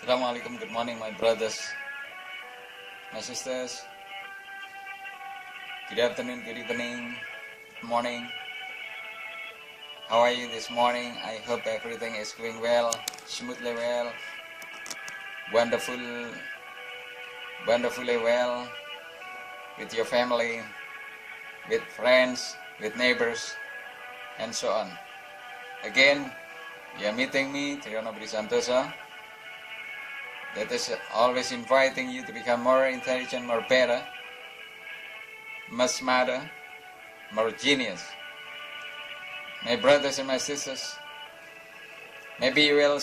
Assalamualaikum, good morning my brothers, my sisters. Good afternoon, good evening, good morning. How are you this morning? I hope everything is going well, smoothly well, wonderfully well, with your family, with friends, with neighbors, and so on. Again, you are meeting me, Triyono Budi Santoso. That is always inviting you to become more intelligent, more better, more smarter, more genius. My brothers and my sisters, maybe you will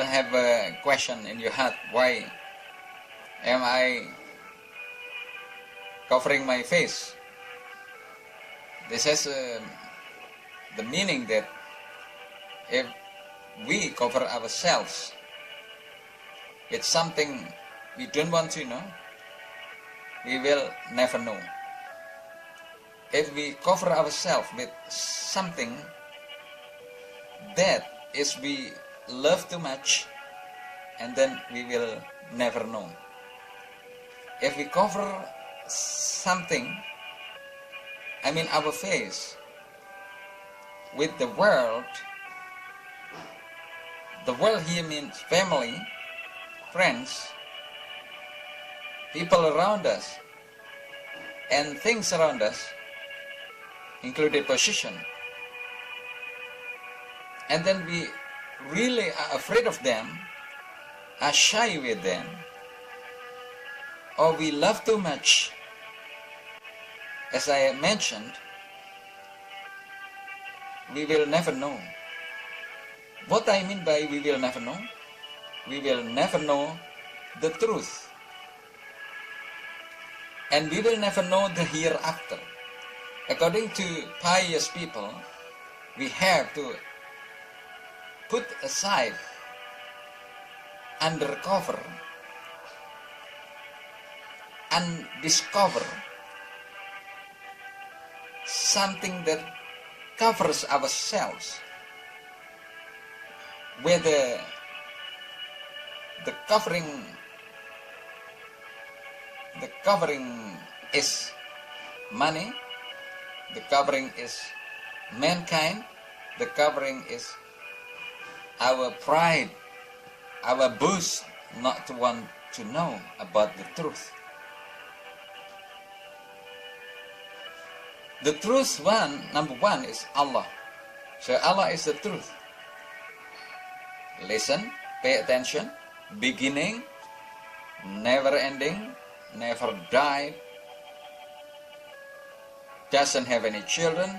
have a question in your heart. Why am I covering my face? This has the meaning that if we cover ourselves with something we don't want to know, we will never know. If we cover ourselves with something that is we love too much, and then we will never know. If we cover something, our face, with the world here means family, friends, people around us, and things around us, including position. And then we really are afraid of them, are shy with them, or we love too much. As I mentioned, we will never know. What I mean by we will never know? We will never know the truth. And we will never know the hereafter. According to pious people, we have to put aside, undercover, and discover something that covers ourselves, whether the covering is money, the covering is mankind, the covering is our pride, our boast not to want to know about the truth. The truth number one is Allah. So Allah is the truth. Listen, pay attention, beginning, never ending, never died, doesn't have any children,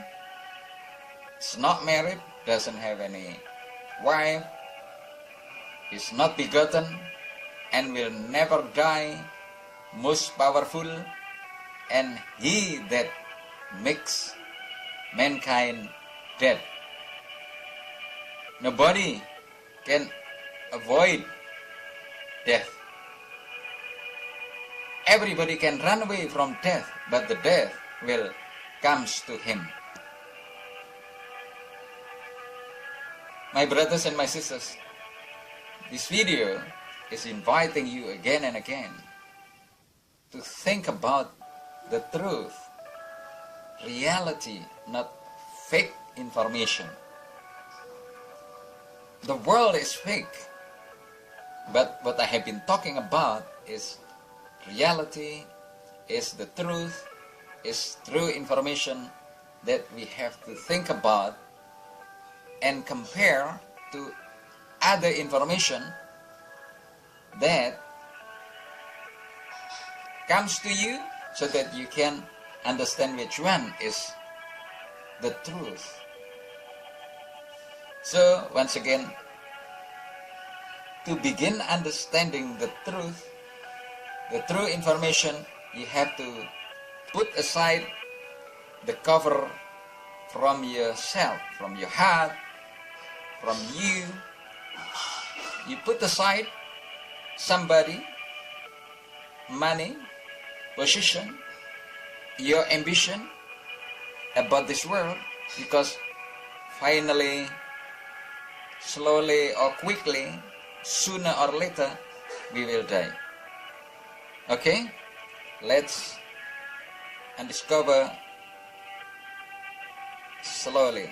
is not married, doesn't have any wife, is not begotten, and will never die, most powerful, and He that makes mankind dead. Nobody can avoid death. Everybody can run away from death, but the death will comes to him. My brothers and my sisters, this video is inviting you again and again to think about the truth, reality, not fake information. The world is fake, but what I have been talking about is reality, is the truth, is true information that we have to think about and compare to other information that comes to you so that you can understand which one is the truth. So, once again, to begin understanding the truth, the true information, you have to put aside the cover from yourself, from your heart, from you. You put aside somebody, money, position, your ambition about this world, because finally slowly or quickly, sooner or later, we will die. Okay? Let's undiscover slowly.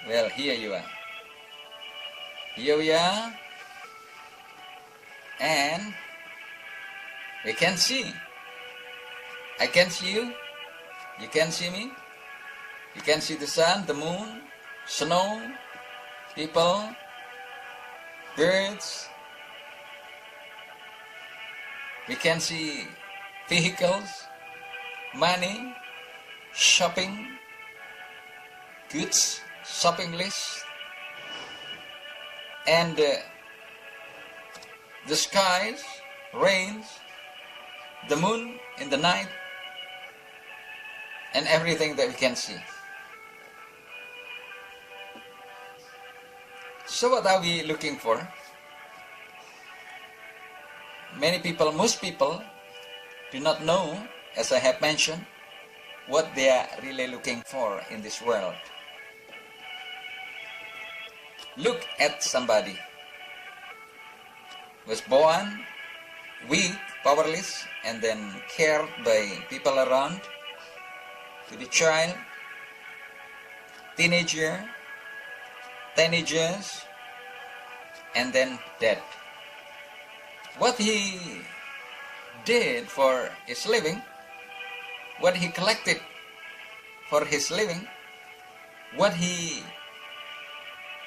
Well, here you are. Here we are. And we can see. I can see you. You can see me. You can see the sun, the moon, snow, people, birds. We can see vehicles, money, shopping, goods, shopping list, and the skies, rains, the moon in the night, and everything that we can see. So what are we looking for? Many people, most people, do not know, as I have mentioned, what they are really looking for in this world. Look at somebody who was born weak, powerless, and then cared by people around, to the child, teenager, teenagers, and then dead. What he did for his living, what he collected for his living, what he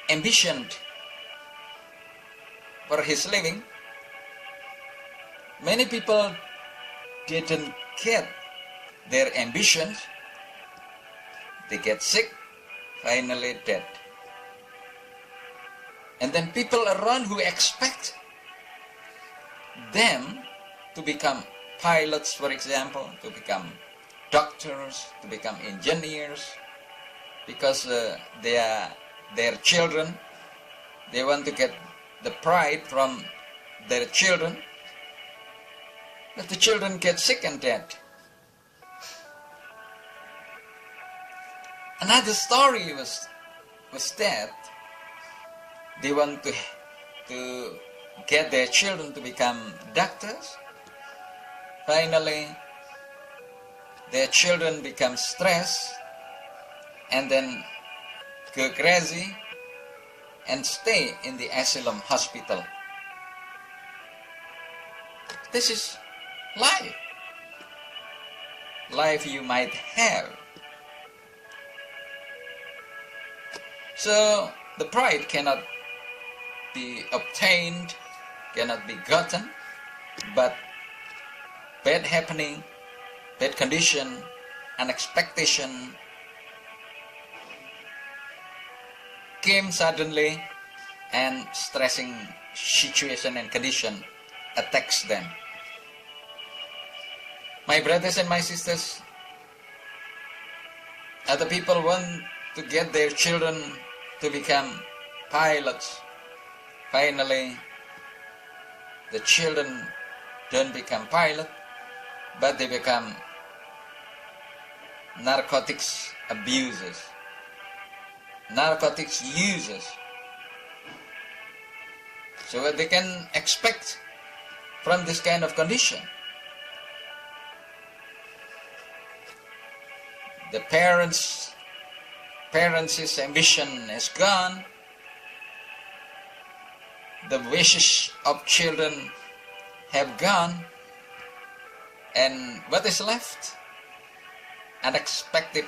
ambitioned for his living, many people didn't get their ambitions. They get sick, finally dead. And then people around who expect them to become pilots, for example, to become doctors, to become engineers, because they are their children. They want to get the pride from their children. But the children get sick and dead. Another story was that they want to get their children to become doctors. Finally, their children become stressed and then go crazy and stay in the asylum hospital. This is life. Life you might have. So the pride cannot be obtained, cannot be gotten, but bad happening, bad condition, unexpectation came suddenly, and stressing situation and condition attacks them. My brothers and my sisters, other people want to get their children to become pilots. Finally, the children don't become pilot, but they become narcotics abusers, narcotics users. So what they can expect from this kind of condition? The parents' ambition is gone. The wishes of children have gone. And what is left? Unexpected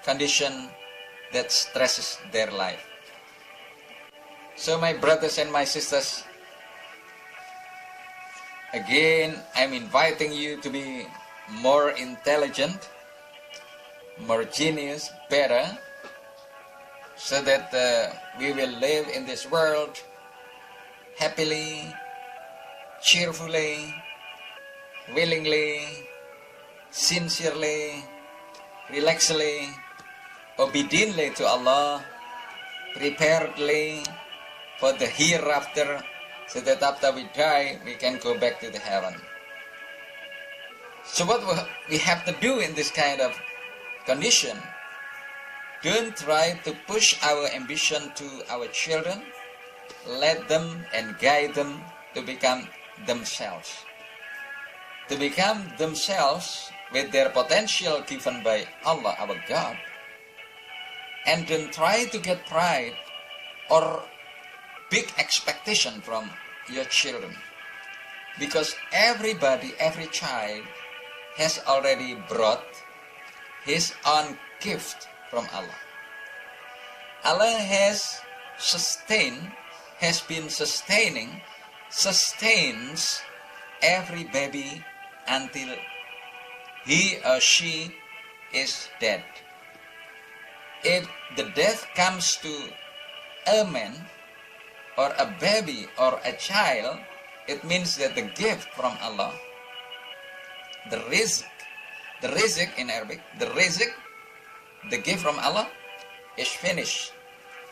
condition that stresses their life. So my brothers and my sisters, again, I'm inviting you to be more intelligent, more genius, better, so that we will live in this world happily, cheerfully, willingly, sincerely, relaxedly, obediently to Allah, preparedly for the hereafter, so that after we die, we can go back to the heaven. So what we have to do in this kind of condition Don't try to push our ambition to our children. Let them and guide them to become themselves. To become themselves with their potential given by Allah, our God. And don't try to get pride or big expectation from your children. Because everybody, every child has already brought his own gift from Allah. Allah has been sustains every baby until he or she is dead. If the death comes to a man or a baby or a child, it means that the gift from Allah, the rizq in Arabic, the gift from Allah is finished.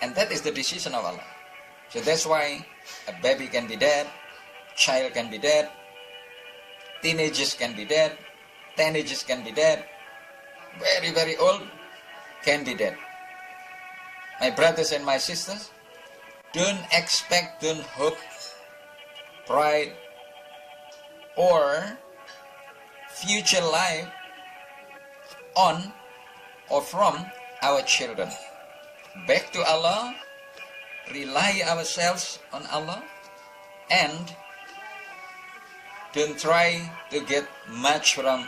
And that is the decision of Allah. So that's why a baby can be dead, child can be dead, teenagers can be dead, teenagers can be dead, very, very old can be dead. My brothers and my sisters, don't expect, don't hope, pride, or future life on or from our children. Back to Allah, rely ourselves on Allah, and don't try to get much from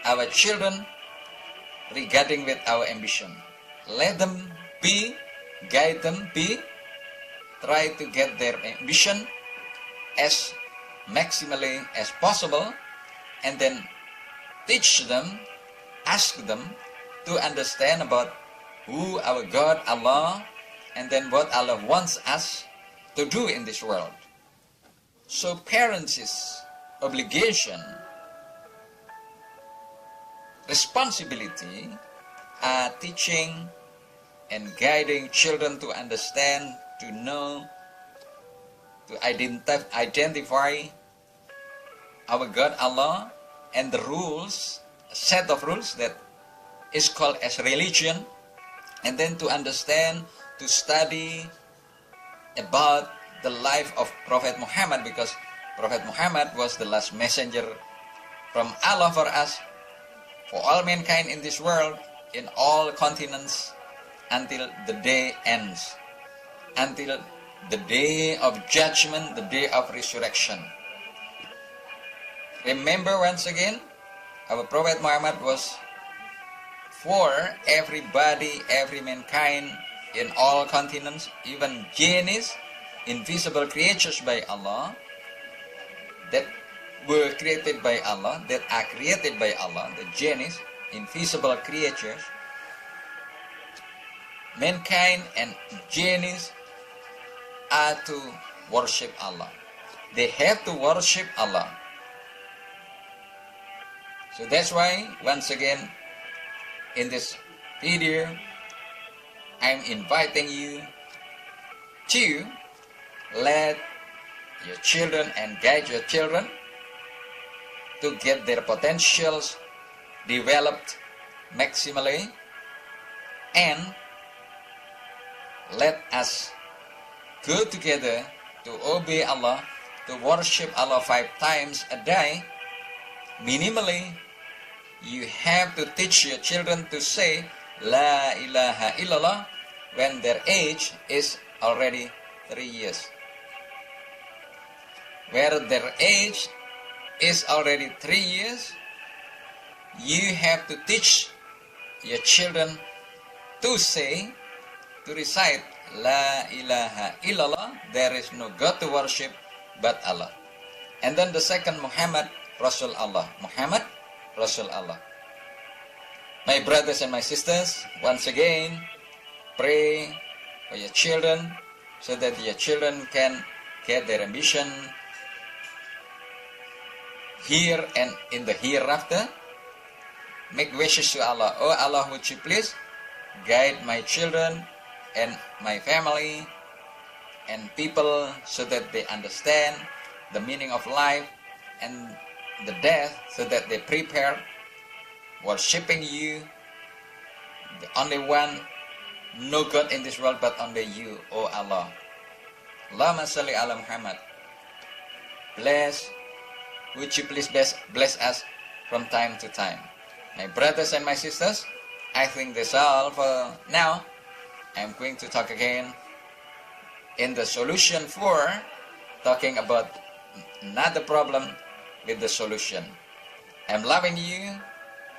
our children regarding with our ambition. Let them be, guide them be, try to get their ambition as maximally as possible, and then teach them, ask them to understand about who our God, Allah, and then what Allah wants us to do in this world. So parents' obligation, responsibility are teaching and guiding children to understand, to know, to identify our God, Allah, and the rules, a set of rules that is called as religion, and then to understand, to study about the life of Prophet Muhammad, because Prophet Muhammad was the last messenger from Allah for us, for all mankind in this world, in all continents, until the day ends, until the day of judgment, the day of resurrection. Remember once again, our Prophet Muhammad was for everybody, every mankind in all continents, even genies, invisible creatures by Allah, that were created by Allah, that are created by Allah, the genies, invisible creatures, mankind and genies are to worship Allah. They have to worship Allah. So that's why, once again, in this video, I'm inviting you to let your children and guide your children to get their potentials developed maximally, and let us go together to obey Allah, to worship Allah 5 times a day. Minimally, you have to teach your children to say La ilaha illallah when their age is already 3 years. Where their age is already 3 years, you have to teach your children to say, to recite La ilaha illallah, there is no God to worship but Allah. And then the second, Muhammad Rasul Allah. Muhammad Rasul Allah. My brothers and my sisters, once again, pray for your children so that your children can get their ambition here and in the hereafter. Make wishes to Allah. Oh Allah, would you please guide my children and my family and people so that they understand the meaning of life and the death, so that they prepare worshipping you, the only one no God in this world but only you, O Allah. Allahumma salli ala Muhammad. Would you please bless us from time to time. My brothers and my sisters, I think that's all for now. I'm going to talk again in the solution 4, talking about another problem with the solution. I'm loving you.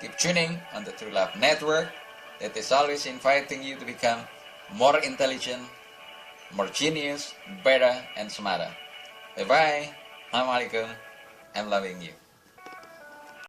Keep tuning on the True Love Network that is always inviting you to become more intelligent, more genius, better, and smarter. Bye-bye. Assalamualaikum. I'm loving you.